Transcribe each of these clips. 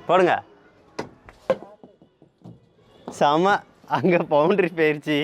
போடுங்க. செம. அங்கே பவுண்ட்ரி போயிடுச்சு.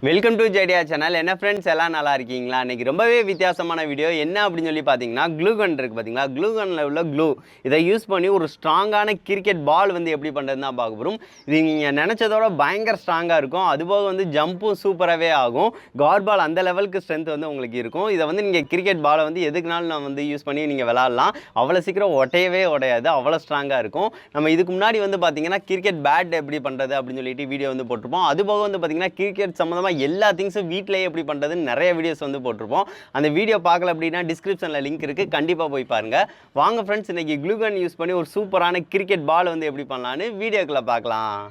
வெல்கம் டு ஜெடியா சேனல். என்ன ஃப்ரெண்ட்ஸ் எல்லாம் நல்லா இருக்கீங்களா? இன்றைக்கி ரொம்பவே வித்தியாசமான வீடியோ. என்ன அப்படின்னு சொல்லி பார்த்தீங்கன்னா, க்ளூ கன் இருக்குது பார்த்தீங்களா? க்ளூ கனில் உள்ள க்ளூ இதை யூஸ் பண்ணி ஒரு ஸ்ட்ராங்கான கிரிக்கெட் பால் வந்து எப்படி பண்ணுறதுன்னு தான் பார்க்க போகிறோம். இது நீங்கள் நினச்சதோட பயங்கர ஸ்ட்ராங்காக இருக்கும். அதுபோக வந்து ஜம்பும் சூப்பராகவே ஆகும். காட் பால் அந்த லெவலுக்கு ஸ்ட்ரென்த் வந்து உங்களுக்கு இருக்கும். இதை வந்து நீங்கள் கிரிக்கெட் பாலை வந்து எதுக்குனாலும் நான் வந்து யூஸ் பண்ணி நீங்கள் விளாட்லாம். அவ்வளோ சீக்கிரம் உடையாது, அவ்வளோ ஸ்ட்ராங்காக இருக்கும். நம்ம இதுக்கு முன்னாடி வந்து பார்த்தீங்கன்னா கிரிக்கெட் பேட் எப்படி பண்ணுறது அப்படின்னு சொல்லிட்டு வீடியோ வந்து போட்டிருப்போம். அதுபோக வந்து பார்த்தீங்கன்னா கிரிக்கெட் சம்மந்தமாக எல்லா திங்ஸும் வீட்டிலேயே எப்படி பண்ணுறதுன்னு நிறைய வீடியோஸ் வந்து போட்டிருப்போம். அந்த வீடியோ பார்க்கல அப்படின்னா டிஸ்கிரிப்ஷனில் லிங்க் இருக்குது, கண்டிப்பாக போய் பாருங்கள். வாங்க ஃப்ரெண்ட்ஸ், இன்றைக்கி க்ளூ கன் யூஸ் பண்ணி ஒரு சூப்பரான கிரிக்கெட் பால் வந்து எப்படி பண்ணலான்னு வீடியோக்குள்ளே பார்க்கலாம்.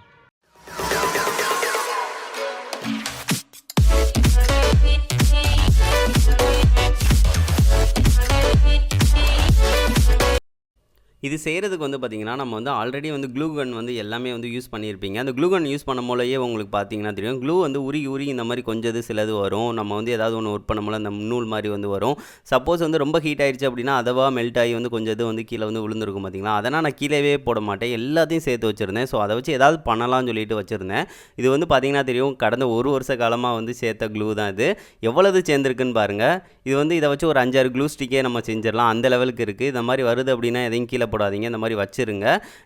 இது செய்கிறதுக்கு வந்து பார்த்திங்கன்னா, நம்ம வந்து ஆல்ரெடி வந்து க்ளூ கன் வந்து எல்லாமே வந்து யூஸ் பண்ணியிருப்பீங்க. அந்த க்ளூ கன் யூஸ் பண்ணும் போலயே உங்களுக்கு பார்த்தீங்கன்னா தெரியும், க்ளூ வந்து உருகி இந்த மாதிரி கொஞ்சம் சிலது வரும். நம்ம வந்து ஏதாவது ஒன்று ஒர்க் பண்ணும் போல அந்த நூல் மாதிரி வந்து வரும். சப்போஸ் வந்து ரொம்ப ஹீட் ஆகிடுச்சு அப்படின்னா அதவா மெல்ட் ஆகி வந்து கொஞ்சம் இது வந்து கீழே வந்து விழுந்துருக்கும் பார்த்தீங்களா? அதனால் நான் கீழேவே போட மாட்டேன், எல்லாத்தையும் சேர்த்து வச்சுருந்தேன். ஸோ அதை வச்சு ஏதாவது பண்ணலாம்னு சொல்லிட்டு வச்சுருந்தேன். இது வந்து பார்த்திங்கன்னா தெரியும், கடந்த ஒரு வருஷ காலமாக வந்து சேர்த்த க்ளூ தான் இது. எவ்வளவு சேர்ந்துருக்குன்னு பாருங்கள். இது வந்து இதை வச்சு ஒரு 5-6 க்ளூ ஸ்டிக்கே நம்ம செஞ்சிடலாம், அந்த லெவலுக்கு இருக்குது. இந்த மாதிரி வருது அப்படின்னா எதையும் கீழே போடாதீங்க, இந்த மாதிரி வச்சுருங்க.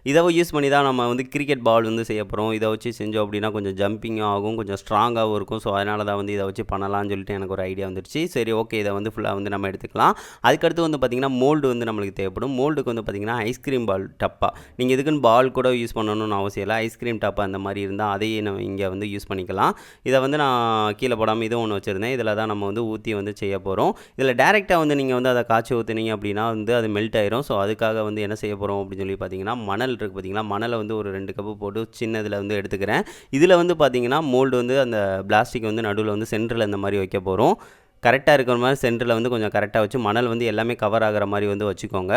இதை யூஸ் பண்ணி தான் நம்ம வந்து கிரிக்கெட் பால் வந்து செய்ய போகிறோம். இதை வச்சு செஞ்சோம் அப்படின்னா கொஞ்சம் ஜம்பிங்கும் ஆகும், கொஞ்சம் ஸ்ட்ராங்காகவும் இருக்கும். ஸோ அதனால தான் வந்து இதை வச்சு பண்ணலாம்னு சொல்லிட்டு எனக்கு ஒரு ஐடியா வந்துருச்சு. சரி, ஓகே, இதை வந்து ஃபுல்லாக வந்து நம்ம எடுத்துக்கலாம். அதுக்கடுத்து வந்து பார்த்திங்கன்னா மோல்டு வந்து நம்மளுக்கு தேவைப்படும். மோல்டுக்கு வந்து பார்த்திங்கன்னா ஐஸ்கிரீம் பால் டப்பா, நீங்கள் இதுக்குன்னு பால் கூட யூஸ் பண்ணணும்னு அவசியம் இல்லை. ஐஸ்கிரீம் டப்பா அந்த மாதிரி இருந்தால் அதையே நம்ம இங்கே வந்து யூஸ் பண்ணிக்கலாம். இதை வந்து நான் கீழே போடாமல் இதுவும் ஒன்று வச்சுருந்தேன். இதில் தான் நம்ம வந்து ஊற்றி வந்து செய்ய போகிறோம். இதில் டேரெக்டாக வந்து நீங்கள் வந்து அதை காய்ச்சி ஊற்றுனீங்க அப்படின்னா வந்து அது மெல்ட் ஆயிரும். ஸோ அதுக்காக வந்து என்ன செய்ய போகிறோம் அப்படின்னு சொல்லி பார்த்தீங்கன்னா, மணல் இருக்குது பார்த்தீங்களா? மணலை வந்து ஒரு 2 கப்பு போட்டு சின்னதில் வந்து எடுத்துக்கிறேன். இதில் வந்து பார்த்தீங்கன்னா மோல்டு வந்து அந்த பிளாஸ்டிக் வந்து நடுவில் வந்து சென்டரில் இந்த மாதிரி வைக்க போகிறோம். கரெக்டாக இருக்கிற மாதிரி சென்டரில் வந்து கொஞ்சம் கரெக்டாக வச்சு மணல் வந்து எல்லாமே கவர் ஆகிற மாதிரி வந்து வச்சுக்கோங்க.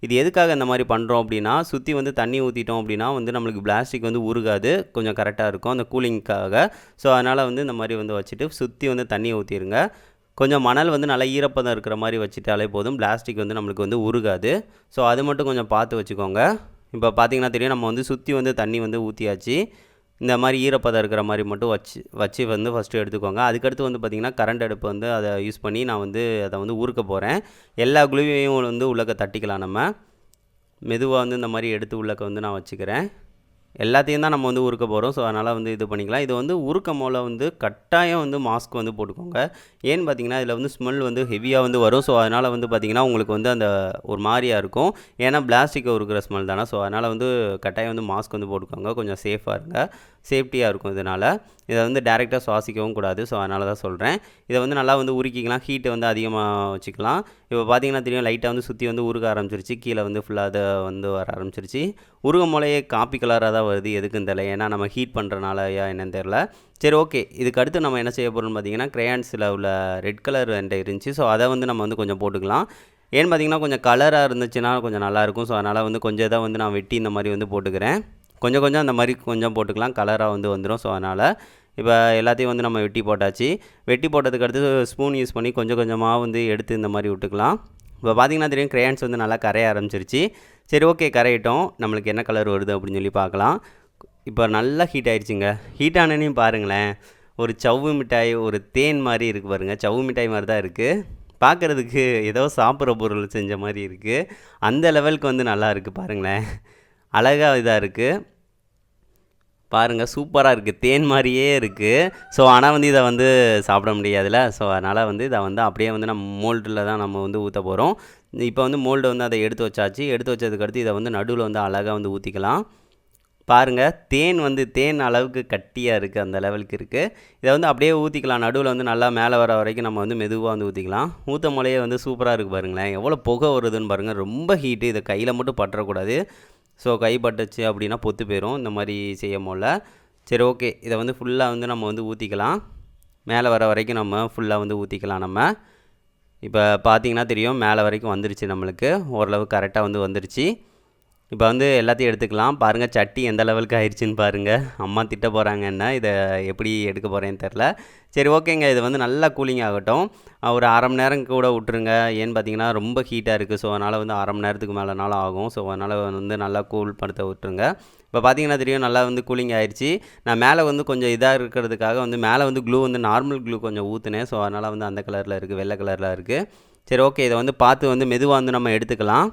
இது எதுக்காக இந்த மாதிரி பண்ணுறோம் அப்படின்னா, சுற்றி வந்து தண்ணி ஊற்றிட்டோம் அப்படின்னா வந்து நம்மளுக்கு பிளாஸ்டிக் வந்து உருகாது, கொஞ்சம் கரெக்டாக இருக்கும் அந்த கூலிங்க்காக. ஸோ அதனால் வந்து இந்த மாதிரி வந்து வச்சுட்டு சுற்றி வந்து தண்ணி ஊற்றிடுங்க. கொஞ்சம் மணல் வந்து நல்லா ஈரப்பதம் இருக்கிற மாதிரி வச்சுட்டாலே போதும், பிளாஸ்டிக் வந்து நம்மளுக்கு வந்து உருகாது. ஸோ அது மட்டும் கொஞ்சம் பார்த்து வச்சுக்கோங்க. இப்போ பார்த்தீங்கன்னா தெரியும், நம்ம வந்து சுற்றி வந்து தண்ணி வந்து ஊற்றியாச்சு. இந்த மாதிரி ஈரப்பதம் இருக்கிற மாதிரி மட்டும் வச்சு வந்து ஃபஸ்ட்டு எடுத்துக்கோங்க. அதுக்கடுத்து வந்து பார்த்திங்கன்னா கரண்ட் அடுப்பு வந்து அதை யூஸ் பண்ணி நான் வந்து அதை வந்து உருக்க போகிறேன். எல்லா குளுவையும் வந்து உள்ளக்க தட்டிக்கலாம். நம்ம மெதுவாக வந்து இந்த மாதிரி எடுத்து உள்ளக்க வந்து நான் வச்சுக்கிறேன். எல்லாத்தையும் தான் நம்ம வந்து உருக்க போகிறோம். ஸோ அதனால் வந்து இது பண்ணிக்கலாம். இது வந்து உருக்கம் போல் வந்து கட்டாயம் வந்து மாஸ்க் வந்து போட்டுக்கோங்க. ஏன்னு பார்த்தீங்கன்னா இதில் வந்து ஸ்மெல் வந்து ஹெவியாக வந்து வரும். ஸோ அதனால் வந்து பார்த்திங்கன்னா உங்களுக்கு வந்து அந்த ஒரு மாதிரியாக இருக்கும். ஏன்னா பிளாஸ்டிக்கை உருக்கிற ஸ்மெல் தானே. ஸோ அதனால் வந்து கட்டாயம் வந்து மாஸ்க் வந்து போட்டுக்கோங்க. கொஞ்சம் சேஃபாக இருங்க, சேஃப்டியாக இருக்கும். இதனால் இதை வந்து டேரெக்டாக சுவாசிக்கவும் கூடாது. ஸோ அதனால தான் சொல்கிறேன். இதை வந்து நல்லா வந்து உருக்கிக்கலாம், ஹீட்டை வந்து அதிகமாக வச்சுக்கலாம். இப்போ பார்த்திங்கன்னா தெரியும், லைட்டாக வந்து சுற்றி வந்து உருக ஆரம்பிச்சிருச்சு. கீழே வந்து ஃபுல்லாக அதை வந்து வர ஆரம்பிச்சிருச்சு. உருகும் போலேயே காப்பி கலராக தான் வருது, எதுக்குன்னு தெரியல. ஏன்னா நம்ம ஹீட் பண்ணுறனாலயா என்னன்னு தெரில. சரி, ஓகே. இதுக்கு அடுத்து நம்ம என்ன செய்ய போகிறோம்னு பார்த்திங்கன்னா, க்ரையான்ஸில் உள்ள ரெட் கலர் என்கிட்ட இருந்துச்சு. ஸோ அதை வந்து நம்ம வந்து கொஞ்சம் போட்டுக்கலாம். ஏன்னு பார்த்திங்கன்னா கொஞ்சம் கலராக இருந்துச்சுன்னா கொஞ்சம் நல்லாயிருக்கும். ஸோ அதனால் வந்து கொஞ்சம் இதை வந்து நான் வெட்டி இந்த மாதிரி வந்து போட்டுக்கிறேன். கொஞ்சம் அந்த மாதிரி கொஞ்சம் போட்டுக்கலாம், கலராக வந்து வந்துடும். ஸோ அதனால் இப்போ எல்லாத்தையும் வந்து நம்ம வெட்டி போட்டாச்சு. வெட்டி போட்டதுக்கு அடுத்து ஸ்பூன் யூஸ் பண்ணி கொஞ்சம் கொஞ்சமாக வந்து எடுத்து இந்த மாதிரி விட்டுக்கலாம். இப்போ பார்த்திங்கன்னா தெரியும், க்ரையான்ஸ் வந்து நல்லா கரைய ஆரம்பிச்சிருச்சு. சரி, ஓகே, கரையிட்டோம். நம்மளுக்கு என்ன கலர் வருது அப்படின்னு சொல்லி பார்க்கலாம். இப்போ நல்லா ஹீட் ஆகிடுச்சிங்க. ஹீட் ஆனனையும் பாருங்களேன், ஒரு சவ்வு மிட்டாய், ஒரு தேன் மாதிரி இருக்குது பாருங்கள். சவ்வு மிட்டாய் மாதிரி தான் இருக்குது. பார்க்குறதுக்கு ஏதோ சாப்பிட்ற பொருள் செஞ்ச மாதிரி இருக்குது. அந்த லெவலுக்கு வந்து நல்லா இருக்குது பாருங்களேன். அழகாக இதாக இருக்குது பாருங்கள், சூப்பராக இருக்குது, தேன் மாதிரியே இருக்குது. ஸோ ஆனால் வந்து இதை வந்து சாப்பிட முடியாதுல்ல. ஸோ அதனால் வந்து இதை வந்து அப்படியே வந்து நம்ம மோல்டில் தான் நம்ம வந்து ஊற்ற போகிறோம். இப்போ வந்து மோல்டு வந்து அதை எடுத்து வச்சாச்சு. எடுத்து வச்சதுக்கடுத்து இதை வந்து நடுவில் வந்து அழகாக வந்து ஊற்றிக்கலாம். பாருங்கள், தேன் அளவுக்கு கட்டியாக இருக்குது, அந்த லெவலுக்கு இருக்குது. இதை வந்து அப்படியே ஊற்றிக்கலாம். நடுவில் வந்து நல்லா மேலே வர வரைக்கும் நம்ம வந்து மெதுவாக வந்து ஊற்றிக்கலாம். ஊற்ற மொழியே வந்து சூப்பராக இருக்குது பாருங்களேன். எவ்வளோ புகை வருதுன்னு பாருங்கள். ரொம்ப ஹீட்டு. இதை கையில் மட்டும் பற்றக்கூடாது. ஸோ கை பட்டுச்சு அப்படின்னா பொத்து போயிடும் இந்த மாதிரி செய்யும் போல். சரி, ஓகே. இதை வந்து ஃபுல்லாக வந்து நம்ம வந்து ஊற்றிக்கலாம். மேலே வர வரைக்கும் நம்ம ஃபுல்லாக வந்து ஊற்றிக்கலாம். நம்ம இப்போ பார்த்திங்கன்னா தெரியும், மேலே வரைக்கும் வந்துருச்சு, நம்மளுக்கு ஓரளவு கரெக்டாக வந்து வந்துருச்சு. இப்போ வந்து எல்லாத்தையும் எடுத்துக்கலாம். பாருங்கள் சட்டி எந்த லெவலுக்கு ஆயிடுச்சுன்னு பாருங்கள். அம்மா திட்ட போகிறாங்க என்ன, இதை எப்படி எடுக்க போகிறேன்னு தெரில. சரி ஓகேங்க, இது வந்து நல்லா கூலிங் ஆகட்டும். ஒரு 1/2 மணி நேரம் கூட விட்டுருங்க. ஏன்னு பார்த்தீங்கன்னா ரொம்ப ஹீட்டாக இருக்குது. ஸோ அதனால் வந்து 1/2 மணி நேரத்துக்கு மேலேனாலும் ஆகும். ஸோ அதனால் வந்து நல்லா கூல் படுத்த விட்டுருங்க. இப்போ பார்த்தீங்கன்னா தெரியும் நல்லா வந்து கூலிங் ஆயிடுச்சு. நான் மேலே வந்து கொஞ்சம் இதாக இருக்கிறதுக்காக வந்து மேலே வந்து க்ளூ வந்து நார்மல் க்ளூ கொஞ்சம் ஊற்றுனேன். ஸோ அதனால் வந்து அந்த கலரில் இருக்குது, வெள்ளை கலரில் இருக்குது. சரி ஓகே, இதை வந்து பார்த்து வந்து மெதுவாக வந்து நம்ம எடுத்துக்கலாம்.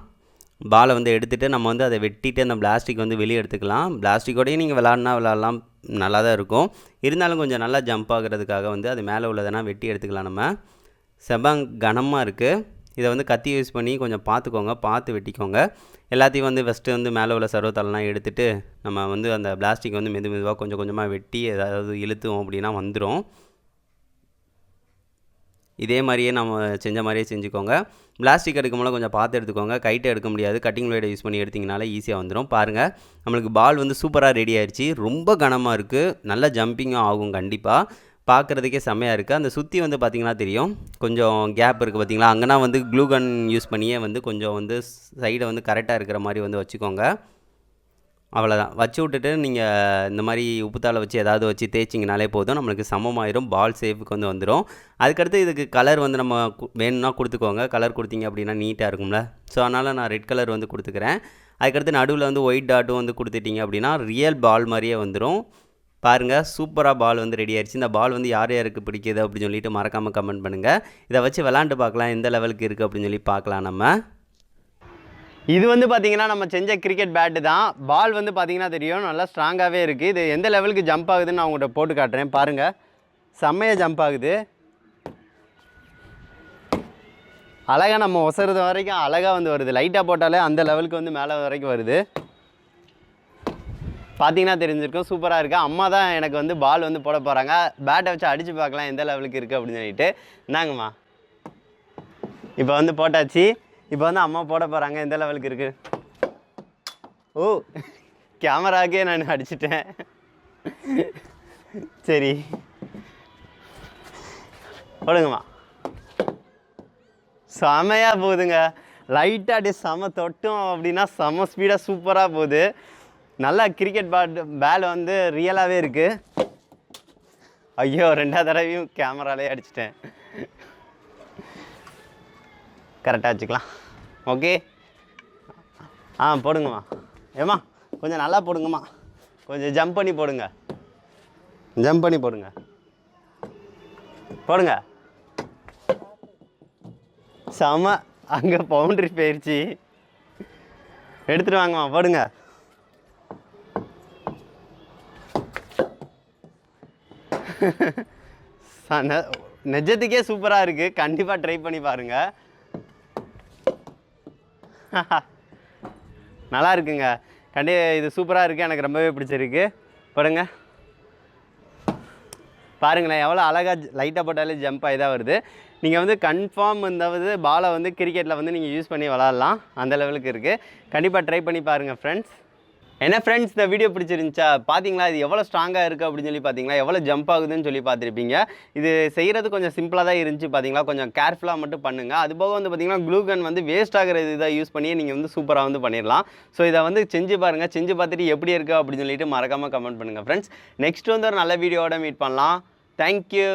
பாலை வந்து எடுத்துகிட்டு நம்ம வந்து அதை வெட்டிட்டு அந்த பிளாஸ்டிக் வந்து வெளியே எடுத்துக்கலாம். பிளாஸ்டிக்கோடையும் நீங்கள் விளாட்லாம், நல்லா தான் இருக்கும். இருந்தாலும் கொஞ்சம் நல்லா ஜம்ப் ஆகிறதுக்காக வந்து அது மேலே உள்ளதெல்லாம் வெட்டி எடுத்துக்கலாம். நம்ம கனமாக இருக்குது. இதை வந்து கத்தி யூஸ் பண்ணி கொஞ்சம் பார்த்து வெட்டிக்கோங்க. எல்லாத்தையும் வந்து ஃபஸ்ட்டு வந்து மேலே உள்ள சர்வத்தெல்லாம் எடுத்துகிட்டு நம்ம வந்து அந்த பிளாஸ்டிக் வந்து மெதுவாக கொஞ்சம் கொஞ்சமாக வெட்டி ஏதாவது இழுத்தோம் அப்படின்னா வந்துடும். இதே மாதிரியே நம்ம செஞ்ச மாதிரியே செஞ்சுக்கோங்க. பிளாஸ்டிக் எடுக்கும்போது கொஞ்சம் பார்த்து எடுத்துக்கோங்க. கைட்டை எடுக்க முடியாது, கட்டிங் பிளேடை யூஸ் பண்ணி எடுத்திங்கனால ஈஸியாக வந்துடும். பாருங்கள், நம்மளுக்கு பால் வந்து சூப்பராக ரெடி ஆயிடுச்சு. ரொம்ப கனமாக இருக்குது, நல்ல ஜம்பிங்கும் ஆகும். கண்டிப்பாக பார்க்குறதுக்கே செம்மையாக இருக்குது. அந்த சுற்றி வந்து பார்த்திங்கன்னா தெரியும் கொஞ்சம் கேப் இருக்குது பார்த்திங்களா, அங்கேனா வந்து க்ளூ கன் யூஸ் பண்ணியே வந்து கொஞ்சம் வந்து சைடை வந்து கரெக்டாக இருக்கிற மாதிரி வந்து வச்சுக்கோங்க. அவ்வளோதான், வச்சு விட்டுட்டு நீங்கள் இந்த மாதிரி உப்புத்தாளை வச்சு ஏதாவது வச்சு தேய்ச்சிங்கனாலே போதும், நம்மளுக்கு சமமாயிரும். பால் சேஃபுக்கு வந்து வந்துடும். அதுக்கடுத்து இதுக்கு கலர் வந்து நம்ம வேணும்னா கொடுத்துக்கோங்க. கலர் கொடுத்தீங்க அப்படின்னா நீட்டாக இருக்கும்ல. ஸோ அதனால் நான் ரெட் கலர் வந்து கொடுத்துக்கிறேன். அதுக்கடுத்து நடுவில் வந்து ஒயிட் டாட்டும் வந்து கொடுத்துட்டிங்க அப்படின்னா ரியல் பால் மாதிரியே வந்துடும். பாருங்கள், சூப்பராக பால் வந்து ரெடி ஆயிடுச்சு. இந்த பால் வந்து யார் யாருக்கு பிடிக்குது அப்படின்னு சொல்லிட்டு மறக்காமல் கமெண்ட் பண்ணுங்கள். இதை வச்சு விளாண்டு பார்க்கலாம், எந்த லெவலுக்கு இருக்குது அப்படின்னு சொல்லி பார்க்கலாம். நம்ம இது வந்து பார்த்திங்கன்னா நம்ம செஞ்ச கிரிக்கெட் பேட்டு தான். பால் வந்து பார்த்திங்கன்னா தெரியும் நல்லா ஸ்ட்ராங்காகவே இருக்குது. இது எந்த லெவலுக்கு ஜம்ப் ஆகுதுன்னு நான் உங்கள்கிட்ட போட்டு காட்டுறேன். பாருங்கள், செம்மையாக ஜம்ப் ஆகுது. அழகாக நம்ம ஒசறது வரைக்கும் அழகாக வந்து வருது. லைட்டாக போட்டாலே அந்த லெவலுக்கு வந்து மேலே வரைக்கும் வருது. பார்த்திங்கன்னா தெரிஞ்சிருக்கும், சூப்பராக இருக்குது. அம்மா தான் எனக்கு வந்து பால் வந்து போட போகிறாங்க. பேட்டை வச்சு அடித்து பார்க்கலாம் எந்த லெவலுக்கு இருக்குது அப்படின்னு சொல்லிட்டு. இந்தாங்கம்மா, இப்போ வந்து போட்டாச்சு. இப்போ வந்து அம்மா போட போகிறாங்க, எந்த லெவலுக்கு இருக்குது. ஓ, கேமராக்கே நான் அடிச்சிட்டேன். சரி போடுங்கம்மா. செமையாக போகுதுங்க. லைட்டாக அப்படியே செம தொட்டும் அப்படின்னா செம ஸ்பீடாக சூப்பராக போகுது. நல்லா கிரிக்கெட் பேல் வந்து ரியலாகவே இருக்குது. ஐயோ, 2ஆவது தடவையும் கேமராலே அடிச்சிட்டேன். கரெக்டாக வச்சுக்கலாம். ஓகே, போடுங்கம்மா. ஏம்மா கொஞ்சம் நல்லா போடுங்கம்மா, கொஞ்சம் ஜம்ப் பண்ணி போடுங்க, போடுங்க. செம, அங்கே பவுண்ட்ரி போயிடுச்சு. எடுத்துகிட்டு வாங்கம்மா, போடுங்க. நிஜத்துக்கே சூப்பராக இருக்குது. கண்டிப்பாக ட்ரை பண்ணி பாருங்கள். நல்லா இருக்குங்க, இது சூப்பராக இருக்குது. எனக்கு ரொம்பவே பிடிச்சிருக்கு. பாருங்க, பாருங்களேன் எவ்வளோ அழகாக லைட்டாக போட்டாலே ஜம்ப் ஆகி தான் வருது. நீங்கள் வந்து கன்ஃபார்ம் இந்த பாலை வந்து கிரிக்கெட்டில் வந்து நீங்கள் யூஸ் பண்ணி விளாட்லாம், அந்த லெவலுக்கு இருக்குது. கண்டிப்பாக ட்ரை பண்ணி பாருங்கள் ஃப்ரெண்ட்ஸ். என்ன ஃப்ரெண்ட்ஸ், இந்த வீடியோ பிடிச்சிருந்துச்சா? பார்த்தீங்களா இது எவ்வளோ ஸ்ட்ராங்காக இருக்குது அப்படின்னு சொல்லி பார்த்தீங்களா, எவ்வளோ ஜம்ப் ஆகுதுன்னு சொல்லி பார்த்துருப்பீங்க. இது செய்கிறது கொஞ்சம் சிம்பிளாக தான் இருந்துச்சு பார்த்தீங்களா, கொஞ்சம் கேர்ஃபுல்லாக மட்டும் பண்ணுங்கள். அது போக வந்து பார்த்தீங்கன்னா க்ளூ கன் வந்து வேஸ்ட் ஆகிற இதை யூஸ் பண்ணியே நீங்கள் வந்து சூப்பராக வந்து பண்ணிடலாம். ஸோ இதை வந்து செஞ்சு பாருங்கள், செஞ்சு பார்த்துட்டு எப்படி இருக்குது அப்படின்னு சொல்லிட்டு மறக்காமல் கமெண்ட் பண்ணுங்கள் ஃப்ரெண்ட்ஸ். நெக்ஸ்ட் வந்து ஒரு நல்ல வீடியோவோட மீட் பண்ணலாம். தேங்க்யூ.